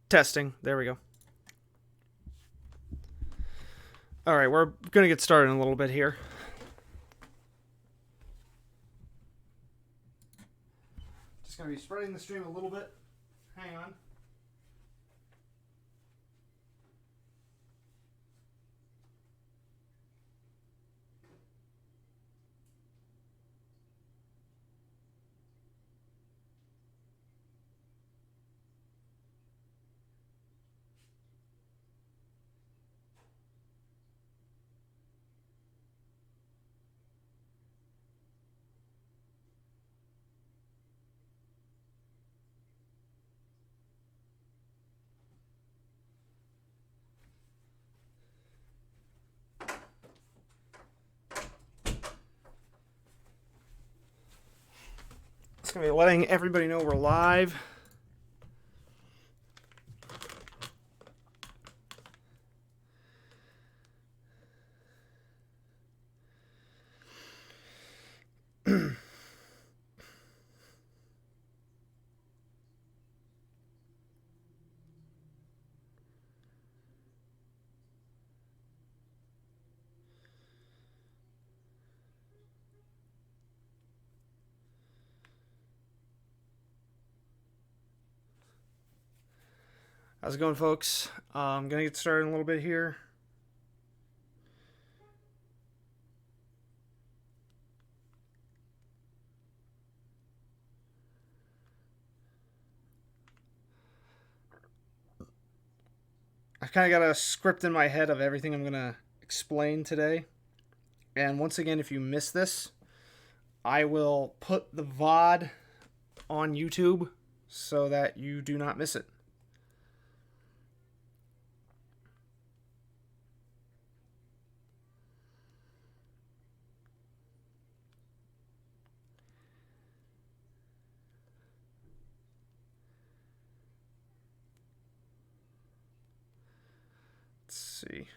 Testing. There we go. All right, we're going to get started in a little bit here. Just going to be spreading the stream a little bit. Hang on. It's going to be letting everybody know we're live. How's it going, folks? I'm going to get started in a little bit here. I've kind of got a script in my head of everything I'm going to explain today. And once again, if you miss this, I will put the VOD on YouTube so that you do not miss it. Let's see.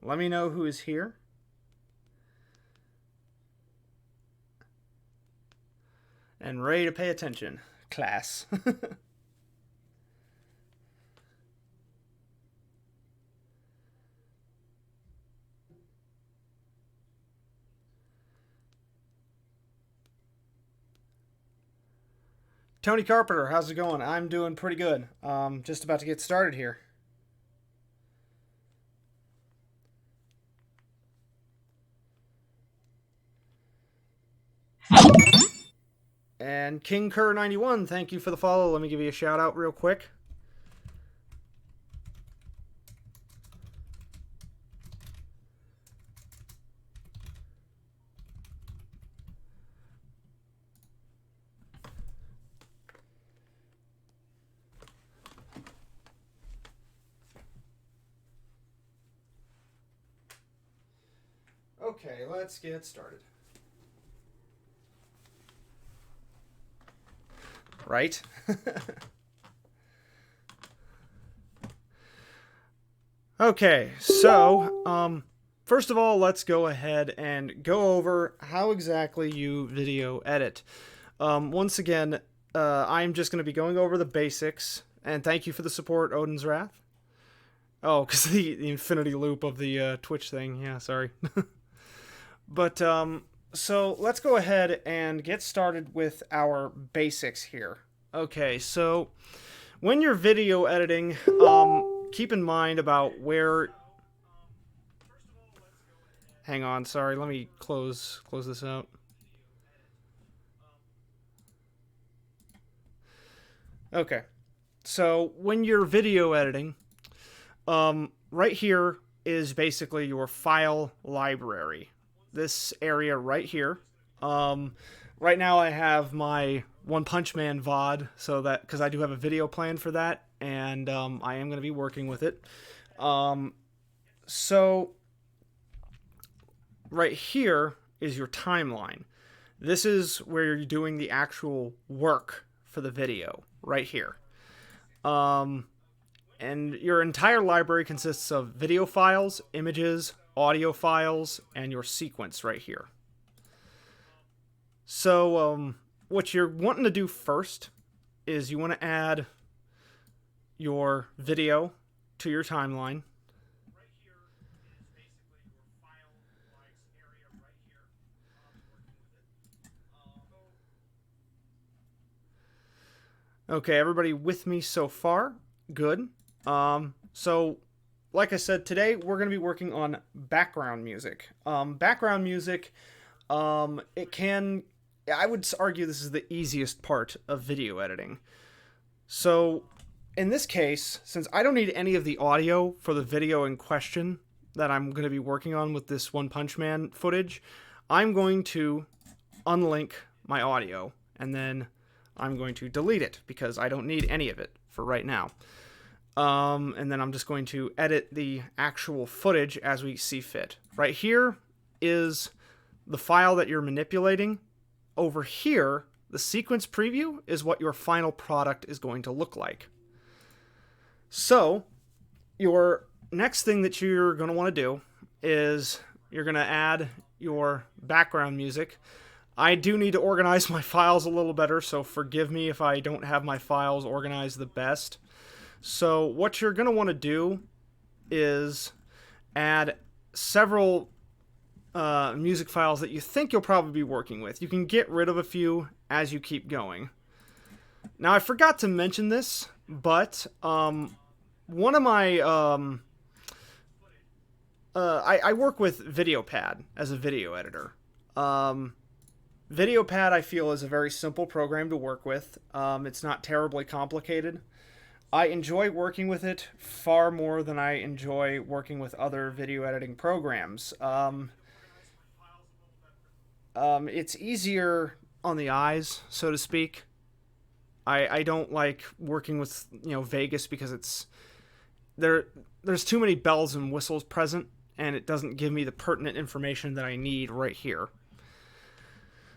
Let me know who is here. And ready to pay attention, class. Tony Carpenter, how's it going? I'm doing pretty good. Just about to get started here. And King Kerr 91, thank you for the follow. Let me give you a shout out real quick. Okay, let's get started. Right? Okay, so, first of all, let's go ahead and go over how exactly you video edit. Once again, I'm just going to be going over the basics, and thank you for the support, Odin's Wrath. Oh, because the infinity loop of the Twitch thing. Yeah, sorry. But, so let's go ahead and get started with our basics here. Okay, so when you're video editing, keep in mind about where... Hang on, sorry, let me close this out. Okay, so when you're video editing, right here is basically your file library. This area right here. Right now I have my One Punch Man VOD, so that because I do have a video plan for that, and I am going to be working with it. So right here is your timeline. This is where you're doing the actual work for the video, right here. And your entire library consists of video files, images, audio files, and your sequence right here. So what you're wanting to do first is you want to add your video to your timeline. Okay, everybody with me so far? Good. So, like I said, today we're going to be working on background music. Background music, I would argue this is the easiest part of video editing. So, in this case, since I don't need any of the audio for the video in question that I'm going to be working on with this One Punch Man footage, I'm going to unlink my audio, and then I'm going to delete it because I don't need any of it for right now. And then I'm just going to edit the actual footage as we see fit. Right here is the file that you're manipulating. Over here, the sequence preview is what your final product is going to look like. So, your next thing that you're going to want to do is you're going to add your background music. I do need to organize my files a little better, so forgive me if I don't have my files organized the best. So what you're going to want to do is add several music files that you think you'll probably be working with. You can get rid of a few as you keep going. Now, I forgot to mention this, but one of my... I work with VideoPad as a video editor. VideoPad, I feel, is a very simple program to work with. It's not terribly complicated. I enjoy working with it far more than I enjoy working with other video editing programs. It's easier on the eyes, so to speak. I don't like working with Vegas because there's too many bells and whistles present, and it doesn't give me the pertinent information that I need right here.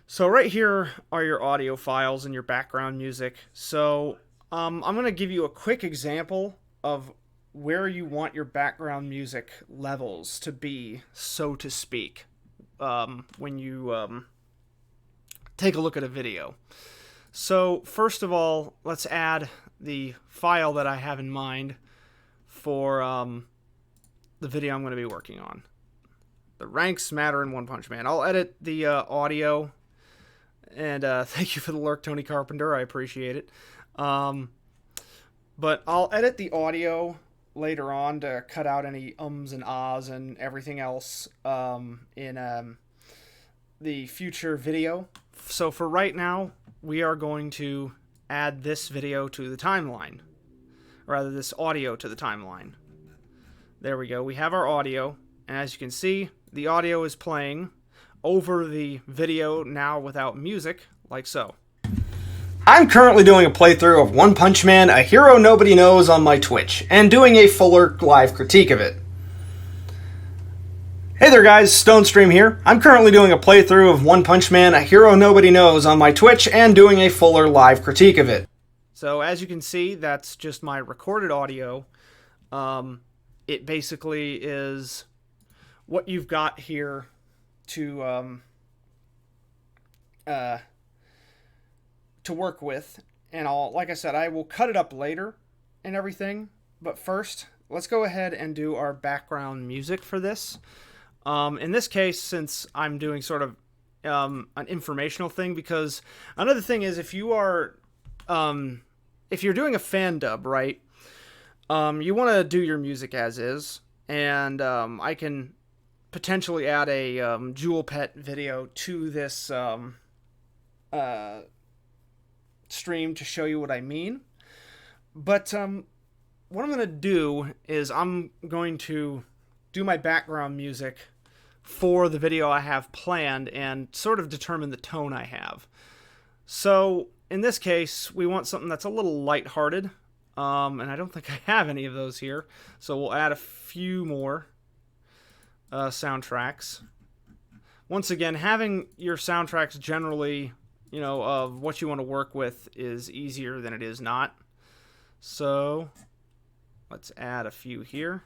So right here are your audio files and your background music. So I'm going to give you a quick example of where you want your background music levels to be, so to speak, when you take a look at a video. So first of all, let's add the file that I have in mind for the video I'm going to be working on. The ranks matter in One Punch Man. I'll edit the audio. And thank you for the lurk, Tony Carpenter. I appreciate it. But I'll edit the audio later on to cut out any ums and ahs and everything else in the future video. So for right now, we are going to add this video to the timeline. Or rather, this audio to the timeline. There we go. We have our audio. And as you can see, the audio is playing over the video now without music, like so. I'm currently doing a playthrough of One Punch Man, A Hero Nobody Knows on my Twitch, and doing a fuller live critique of it. Hey there guys, Stonestream here. I'm currently doing a playthrough of One Punch Man, A Hero Nobody Knows on my Twitch, and doing a fuller live critique of it. So as you can see, that's just my recorded audio. It basically is what you've got here to work with, and like I said, I will cut it up later and everything, but first let's go ahead and do our background music for this. In this case, since I'm doing sort of an informational thing, because another thing is if you are if you're doing a fan dub, right, you want to do your music as is, and I can potentially add a Jewel Pet video to this stream to show you what I mean. But what I'm going to do is I'm going to do my background music for the video I have planned and sort of determine the tone I have. So in this case, we want something that's a little lighthearted, and I don't think I have any of those here, so we'll add a few more soundtracks. Once again, having your soundtracks generally, you know, of what you want to work with is easier than it is not. So let's add a few here.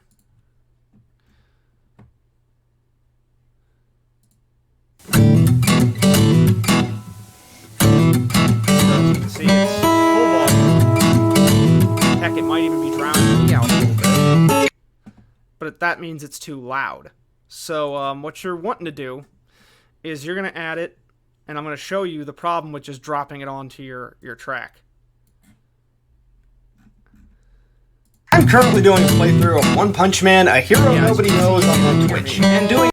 See, it's full volume. Heck, it might even be drowning me out a little bit. But that means it's too loud. So what you're wanting to do is you're going to add it, and I'm going to show you the problem with just dropping it onto your track. I'm currently doing a playthrough of One Punch Man, a hero nobody knows on my Twitch, and doing...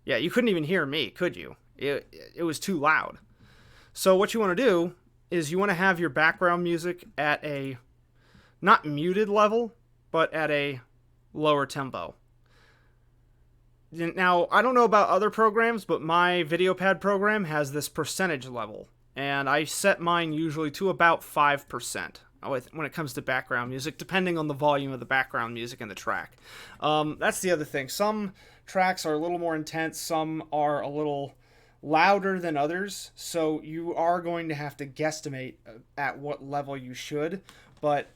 Yeah, you couldn't even hear me, could you? It was too loud. So what you want to do is you want to have your background music at a not muted level, but at a lower tempo. Now, I don't know about other programs, but my VideoPad program has this percentage level, and I set mine usually to about 5% when it comes to background music, depending on the volume of the background music in the track. That's the other thing. Some tracks are a little more intense, some are a little louder than others, so you are going to have to guesstimate at what level you should. But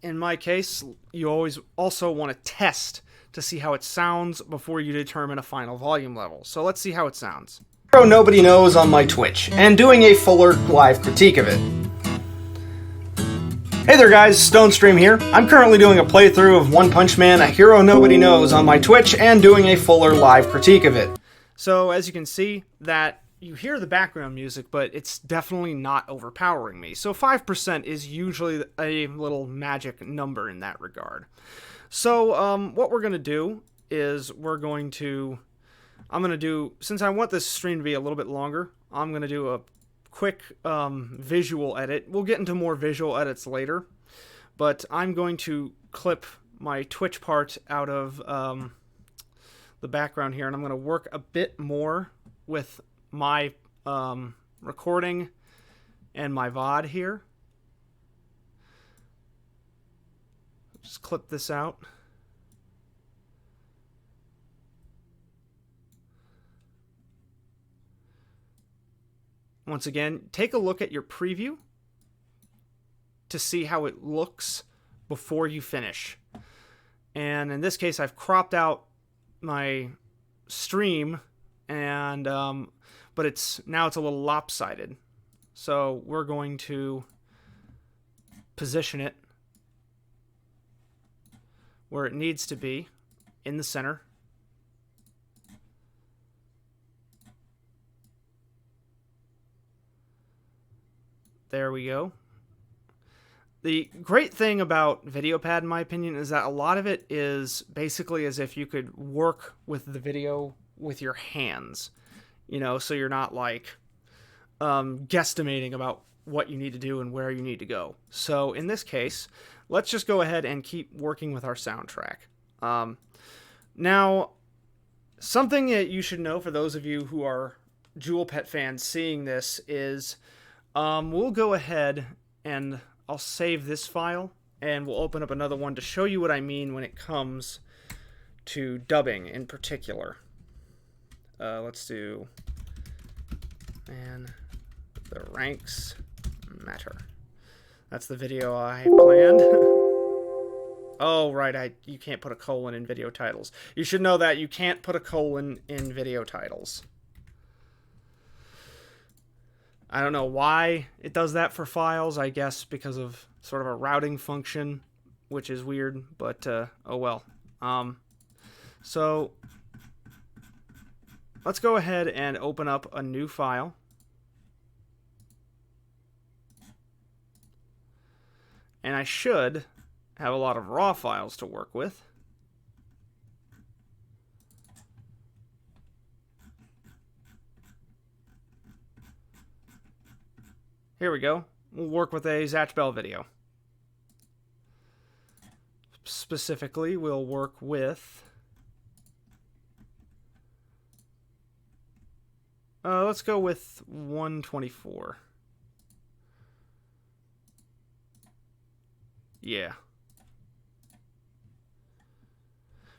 in my case, you always also want to test to see how it sounds before you determine a final volume level. So let's see how it sounds. Hero nobody knows on my Twitch, and doing a fuller live critique of it. Hey there guys, StoneStream here. I'm currently doing a playthrough of One Punch Man, a hero nobody knows on my Twitch, and doing a fuller live critique of it. So as you can see, that you hear the background music, but it's definitely not overpowering me. So 5% is usually a little magic number in that regard. So what we're going to do is I'm going to do, since I want this stream to be a little bit longer, I'm going to do a quick visual edit. We'll get into more visual edits later, but I'm going to clip my Twitch part out of the background here, and I'm going to work a bit more with my recording and my VOD here. Just clip this out. Once again, take a look at your preview to see how it looks before you finish. And in this case, I've cropped out my stream, and but now it's a little lopsided. So we're going to position it where it needs to be, in the center. There we go. The great thing about VideoPad, in my opinion, is that a lot of it is basically as if you could work with the video with your hands. You know, so you're not like guesstimating about what you need to do and where you need to go. So in this case, let's just go ahead and keep working with our soundtrack. Now, something that you should know for those of you who are Jewel Pet fans seeing this is we'll go ahead and I'll save this file and we'll open up another one to show you what I mean when it comes to dubbing in particular. Let's do, and the ranks matter. That's the video I planned. Oh, right, you can't put a colon in video titles. You should know that you can't put a colon in video titles. I don't know why it does that for files, I guess because of sort of a routing function, which is weird, but oh well. So let's go ahead and open up a new file. And I should have a lot of raw files to work with. Here we go. We'll work with a Zatch Bell video. Specifically, we'll work with... let's go with 124. Yeah.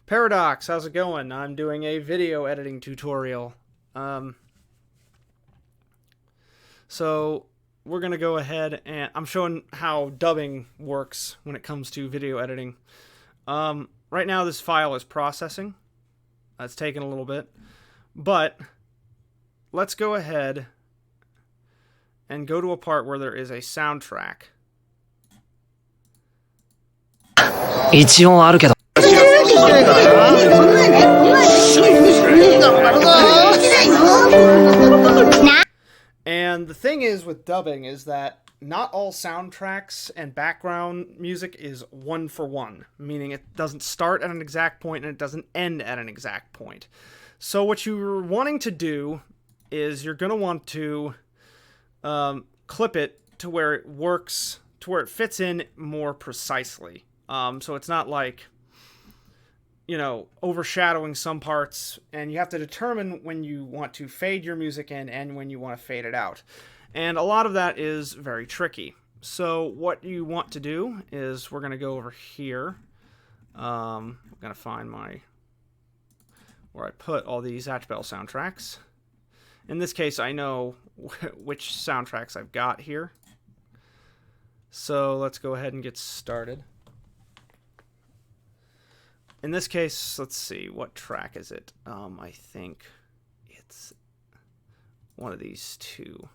Paradox, how's it going? I'm doing a video editing tutorial. So we're going to go ahead and I'm showing how dubbing works when it comes to video editing. Right now this file is processing. It's taking a little bit. But let's go ahead and go to a part where there is a soundtrack. 一応あるけど And the thing is with dubbing is that not all soundtracks and background music is one for one, meaning it doesn't start at an exact point and it doesn't end at an exact point. So what you're wanting to do is you're going to want to clip it to where it works, to where it fits in more precisely. So it's not like, you know, overshadowing some parts, and you have to determine when you want to fade your music in and when you want to fade it out. And a lot of that is very tricky. So what you want to do is we're going to go over here. I'm going to find where I put all these Zatch Bell soundtracks. In this case, I know which soundtracks I've got here. So let's go ahead and get started. In this case, let's see, what track is it? I think it's one of these two,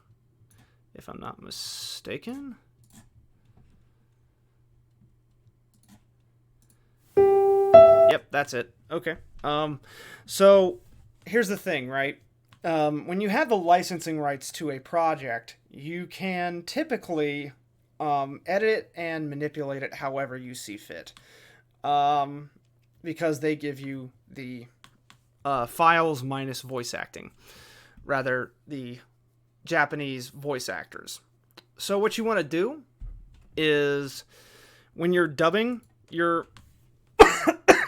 if I'm not mistaken. Yep, that's it. Okay. So here's the thing, right? When you have the licensing rights to a project, you can typically edit it and manipulate it however you see fit. Because they give you the files minus voice acting. Rather, the Japanese voice actors. So what you want to do is, when you're dubbing, you're...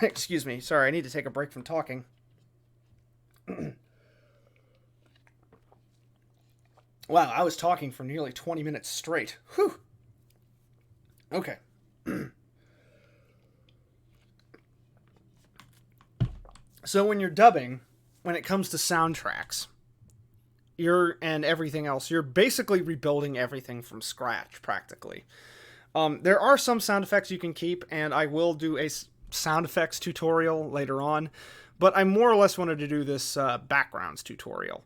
Excuse me, sorry, I need to take a break from talking. Wow, I was talking for nearly 20 minutes straight. Whew. Okay. So when you're dubbing, when it comes to soundtracks, and everything else, you're basically rebuilding everything from scratch, practically. There are some sound effects you can keep, and I will do a sound effects tutorial later on, but I more or less wanted to do this backgrounds tutorial.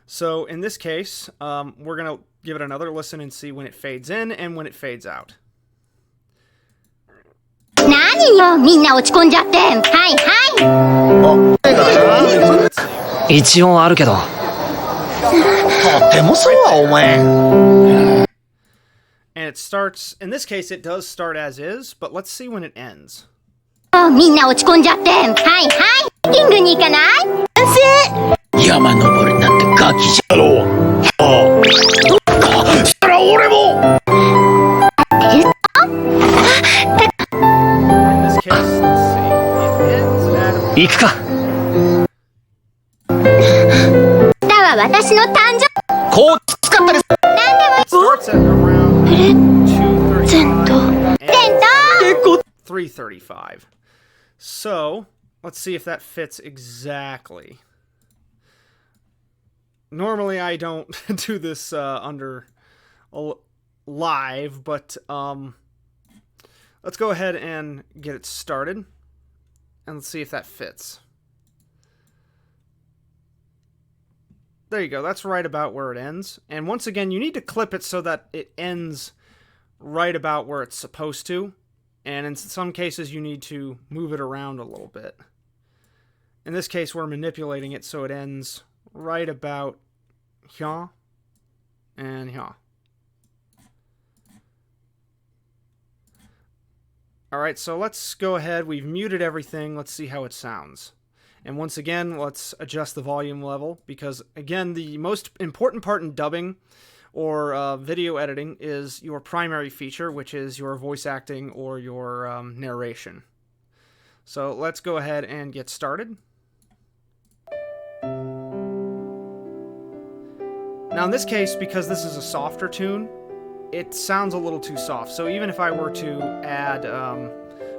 So in this case, we're going to give it another listen and see when it fades in and when it fades out. 何よみんな落ち込んじゃってはいはい一応あるけどとってもそうはお前 And it starts, in this case it does start as is, but let's see when it ends. みんな落ち込んじゃってはいはいキングに行かない完成山登りなんてガキじゃろうしたら俺も In this case, let's see, it ends at... 行くか明日は私の誕生こう使ったり It starts at around 2:35 and 3:35. So, let's see if that fits exactly. Normally I don't do this under live, but let's go ahead and get it started. And let's see if that fits. There you go. That's right about where it ends. And once again, you need to clip it so that it ends right about where it's supposed to. And in some cases, you need to move it around a little bit. In this case, we're manipulating it so it ends right about here and here. Alright, so let's go ahead. We've muted everything. Let's see how it sounds. And once again, let's adjust the volume level, because, again, the most important part in dubbing or video editing is your primary feature, which is your voice acting or your narration. So let's go ahead and get started. Now in this case, because this is a softer tune, it sounds a little too soft. So even if I were to add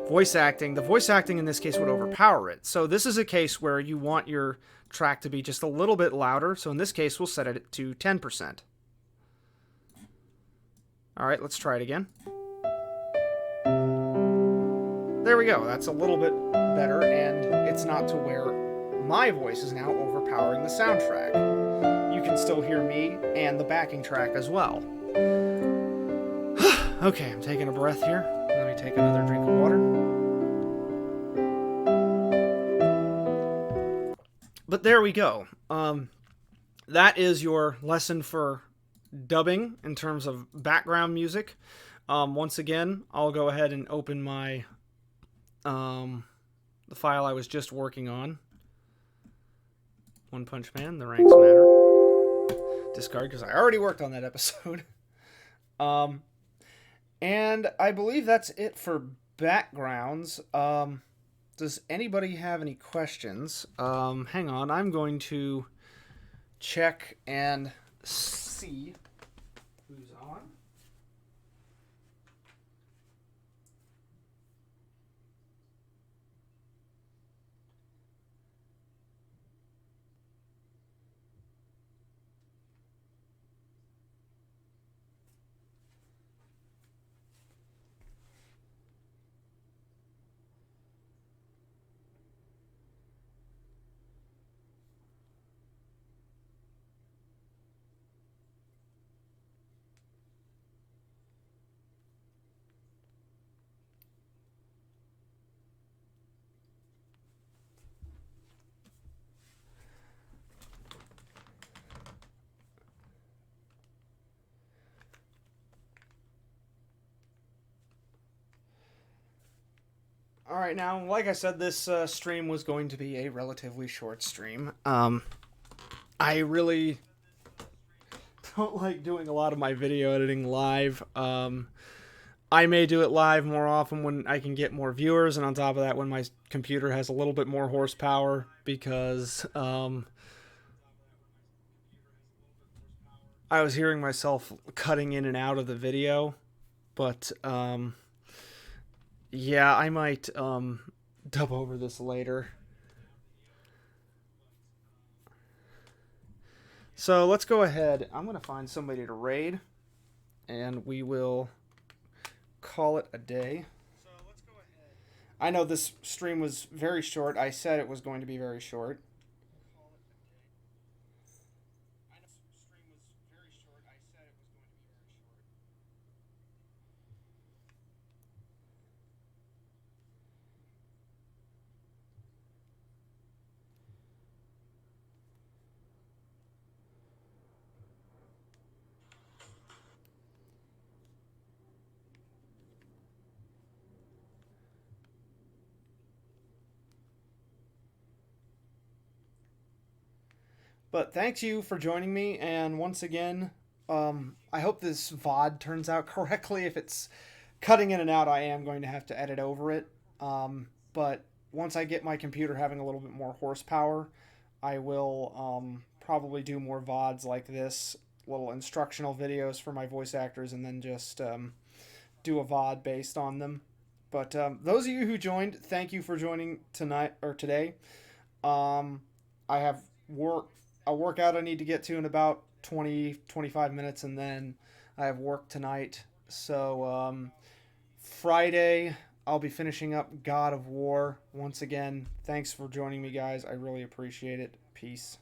voice acting, the voice acting in this case would overpower it. So this is a case where you want your track to be just a little bit louder. So in this case, we'll set it to 10%. All right, let's try it again. There we go. That's a little bit better, and it's not to where my voice is now overpowering the soundtrack. You can still hear me and the backing track as well. Okay, I'm taking a breath here. Let me take another drink of water. But there we go. That is your lesson for dubbing in terms of background music. Once again, I'll go ahead and open my the file I was just working on. One Punch Man, The Ranks Matter. Discard, because I already worked on that episode. And I believe that's it for backgrounds. Does anybody have any questions? Hang on, I'm going to check and see who's on. Alright, now, like I said, this stream was going to be a relatively short stream. I really don't like doing a lot of my video editing live. I may do it live more often when I can get more viewers, and on top of that, when my computer has a little bit more horsepower, because I was hearing myself cutting in and out of the video, but yeah, I might dub over this later. So let's go ahead. I'm going to find somebody to raid, and we will call it a day. I know this stream was very short. I said it was going to be very short. But thanks you for joining me, and once again, I hope this VOD turns out correctly. If it's cutting in and out, I am going to have to edit over it. But once I get my computer having a little bit more horsepower, I will probably do more VODs like this, little instructional videos for my voice actors, and then just do a VOD based on them. But those of you who joined, thank you for joining tonight or today. I have a workout I need to get to in about 20-25 minutes, and then I have work tonight. So Friday I'll be finishing up God of War. Once again, thanks for joining me, guys. I really appreciate it. Peace.